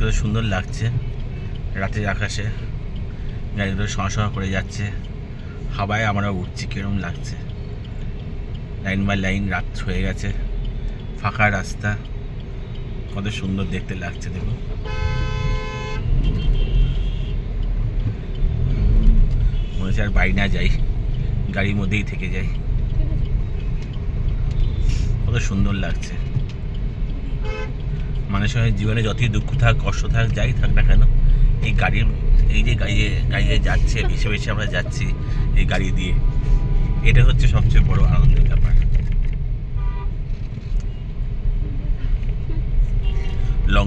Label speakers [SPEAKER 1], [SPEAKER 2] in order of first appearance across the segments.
[SPEAKER 1] কত সুন্দর লাগছে রাতের আকাশে, গাড়িগুলো সমা করে যাচ্ছে, হাওয়ায় আমরা উঠছি, কিরম লাগছে। লাইন বাই লাইন রাত হয়ে গেছে, ফাঁকা রাস্তা, কত সুন্দর দেখতে লাগছে। দেখুন মনে হচ্ছে আর বাড়ি না যাই, গাড়ির মধ্যেই থেকে যাই, কত সুন্দর লাগছে। মানুষের জীবনে যতই দুঃখ থাক, কষ্ট থাক, যাই থাক না কেন, এই গাড়ির এই যে গাড়িয়ে যাচ্ছে, ভেসে ভেসে আমরা যাচ্ছি এই গাড়ি দিয়ে, এটা হচ্ছে সবচেয়ে বড় আনন্দের ব্যাপার। লং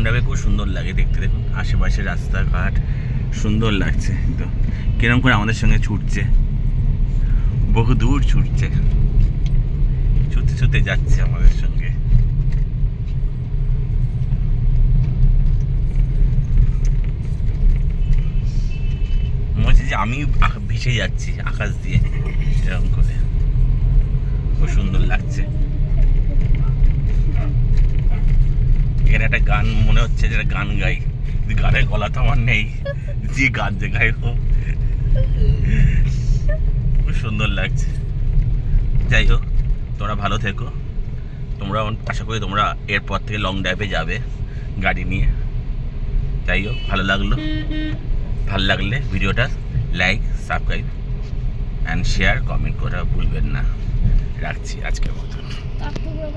[SPEAKER 1] ড্রাইভে খুব সুন্দর লাগে দেখতে। দেখুন আশেপাশে রাস্তাঘাট সুন্দর লাগছে, তো কিরম করে আমাদের সঙ্গে ছুটছে, বহু দূর ছুটতে যাচ্ছে আমাদের সঙ্গে। মনে হচ্ছে যে আমি ভেসে যাচ্ছি আকাশ দিয়ে, এরকম করে খুব সুন্দর লাগছে। এখানে একটা গান মনে হচ্ছে যেটা গান গাই, গানের গলা তো আমার নেই, যে গান যে গাই খুব সুন্দর লাগছে। যাই হোক, তোমরা ভালো থেকো, তোমরা আশা করি তোমরা এরপর থেকে লং ড্রাইভে যাবে গাড়ি নিয়ে। যাই হোক, ভালো লাগলে ভিডিওটা like, subscribe and share, comment করা ভুলবেন না। রাখছি আজকের মতন।